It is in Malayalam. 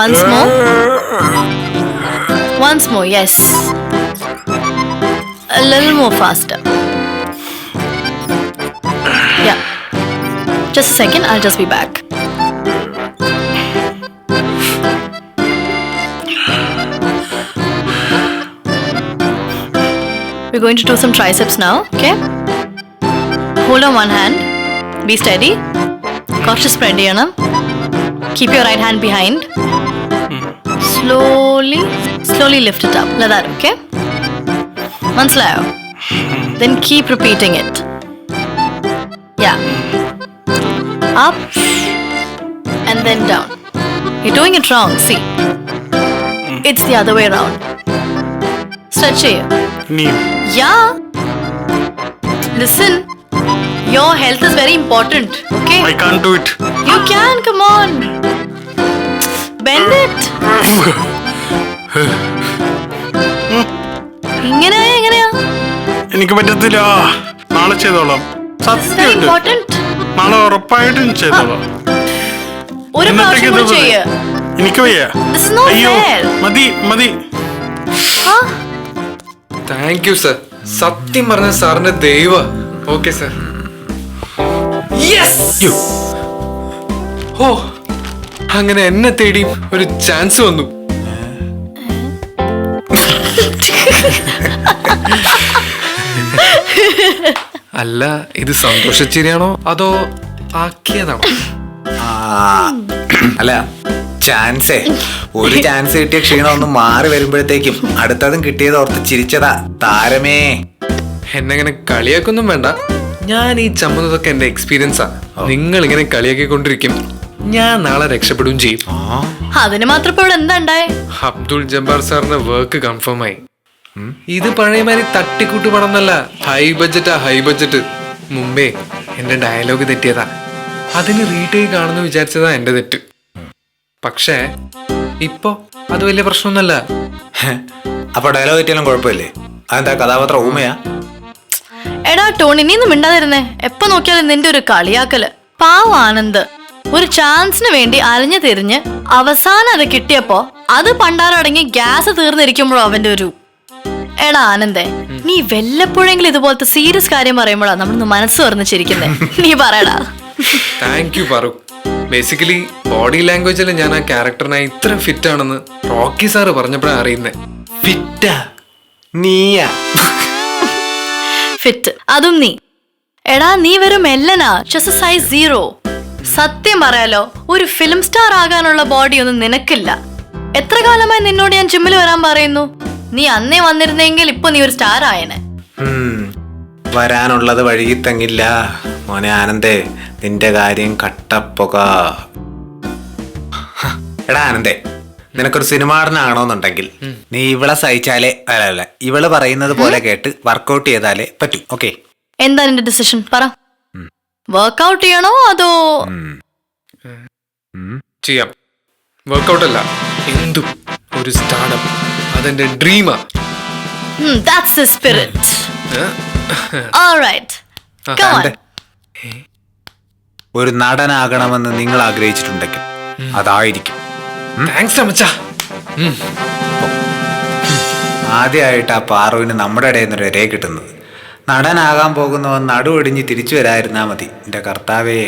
Once more. Once more, yes. A little more faster. Yeah. Just a second, I'll just be back. We're going to do some triceps now, okay? Hold on one hand. Be steady. കുറച്ച് spread ചെയ്യണം. Keep your right hand behind. Slowly lift it up. Like that, okay? മനസ്സിലായോ? Then keep repeating it. Yeah. Up and then down. You're doing it wrong, see? It's the other way around. Stretch ചെയ്യ്. Yeah. Listen. Your health is very important, okay? I can't do it. You can, come on. Bend it. എങ്ങനെയാ? എനിക്ക് പറ്റത്തില്ല. നാളെ ചെയ്തോളാം. സത്യമായിട്ട്. Important. നാളെ ഉറപ്പായിട്ടും ചെയ്തോളാം. ഒരു പ്രാവശ്യം കൂടി ചെയ്യ്. എനിക്ക് വയ്യ. This is not അയ്യോ fair. മതി. Thank you sir. സത്യം പറഞ്ഞ സാറിന്റെ ദൈവ. Okay sir. ഓ, അങ്ങനെ എന്നെ തേടി ഒരു ചാൻസ് വന്നു. അല്ല, ഇത് സന്തോഷിച്ചിരിയാണോ അതോ ആക്കിയതാണോ? അല്ല, ചാൻസേ ഒരു ചാൻസ് കിട്ടിയ ക്ഷീണം ഒന്ന് മാറി വരുമ്പോഴത്തേക്കും അടുത്തതും കിട്ടിയത് ഓർത്ത് ചിരിച്ചതാ താരമേ. എന്നെങ്ങനെ കളിയാക്കൊന്നും വേണ്ട. ഞാൻ ഈ ചമ്മുന്നതൊക്കെ എന്റെ എക്സ്പീരിയൻസാ. നിങ്ങൾ ഇങ്ങനെ കളിയാക്കിക്കൊണ്ടിരിക്കും, ഞാൻ നാളെ രക്ഷപ്പെടുകയും ചെയ്യും. അതിന് മാത്രം ഇപ്പൊ ഇവിടെ എന്താ ഉണ്ടായേ? അബ്ദുൾ ജബ്ബാർ സാറിന്റെ വർക്ക് കൺഫേം ആയി. ഇത് പഴയമാതിരി തട്ടിക്കൂട്ട് പടം എന്നല്ല, ഹൈ ബഡ്ജറ്റ്. മുമ്പേ എന്റെ ഡയലോഗ് തെറ്റിയതാ. അതിന് റീടേക്ക് കാണുന്നു വിചാരിച്ചതാ എന്റെ തെറ്റ്. പക്ഷേ ഇപ്പൊ അത് വലിയ പ്രശ്നമൊന്നുമല്ല. അപ്പൊ ഡയലോഗ് തെറ്റിയാലും കുഴപ്പമില്ലേ? അതെന്താ കഥാപാത്രം ഊമയാ? എടാ ടോണി, നീ ഒന്നും മിണ്ടാതിരുന്നേ. എപ്പൊ നോക്കിയാലും നിന്റെ ഒരു കളിയാക്കല്. പാവ ആനന്ദ് ഒരു ചാൻസിന് വേണ്ടി അലഞ്ഞു തിരിഞ്ഞ് അവസാനം അത് കിട്ടിയപ്പോ അത് പണ്ടാരടങ്ങി ഗ്യാസ് തീർന്നിരിക്കുമ്പോഴോ അവന്റെ ഒരു. എടാ ആനന്ദേ, നീ വല്ലപ്പോഴെങ്കിലും ഇതുപോലത്തെ സീരിയസ് കാര്യം പറയുമ്പോഴാ നമ്മളൊന്ന് മനസ്സ് തുറന്ന് ചിരിക്കുന്നേ. നീ പറയടാ. താങ്ക് യു പറു. ബേസിക്കലി ബോഡി ലാംഗ്വേജിൽ ഞാൻ ആ ക്യാരക്ടറിനായി ഇത്ര ഫിറ്റ് ആണെന്ന് റോക്കി സാറ് പറഞ്ഞപ്പോഴാണ് അറിയുന്നത്. ഫിറ്റാ? നീയാ ഫിറ്റ്? അതും നീ. എടാ നീ വെറും എല്ലനാ, ജസ്റ്റ് സൈസ് 0. സത്യം പറയാലോ, ഒരു ഫിലിം സ്റ്റാർ ആകാനുള്ള ബോഡി ഒന്നും നിനക്കില്ല. എത്ര കാലമായി നിന്നോട് ഞാൻ ജിമ്മിൽ വരാൻ പറയുന്നു. നീ അന്നേ വന്നിരുന്നെങ്കിൽ ഇപ്പൊ നീ ഒരു സ്റ്റാർ ആയനെ. വരാനുള്ളത് വഴുകി തങ്ങില്ല മോനെ ആനന്ദേ. നിന്റെ കാര്യം കട്ടപ്പുക. എടാ ആനന്ദേ, നിനക്കൊരു സിനിമാടനാണോന്നുണ്ടെങ്കിൽ നീ ഇവളെ സഹിച്ചാലേ അല്ല ഇവള് പറയുന്നത് പോലെ കേട്ട് വർക്കൗട്ട് ചെയ്താലേ പറ്റൂ. ഓക്കെ, എന്താ നിന്റെ ഡിസിഷൻ പറ. വർക്ക്ഔട്ട് ചെയ്യണോ അതോ? ചെയ്യാം. വർക്കൗട്ട് അല്ല, എന്തും ഒരു സ്റ്റാർട്ടപ്പ്. അതെന്റെ ഡ്രീമാ. That's the spirit. All right. Come on. ഒരു നടനാകണമെന്ന് നിങ്ങൾ ആഗ്രഹിച്ചിട്ടുണ്ടെങ്കിൽ അതായിരിക്കും. താങ്ക്സ് അമ്മച്ചാ. ആദ്യമായിട്ട് ആ പാറുവിന് നമ്മുടെ ഇടയിൽ നിന്നൊരു ഇരയെ കിട്ടുന്നത്. നടനാകാൻ പോകുന്നവൻ നടുവൊടിഞ്ഞ് തിരിച്ചു വരാതിരുന്നാ മതി. എൻ്റെ കർത്താവേ.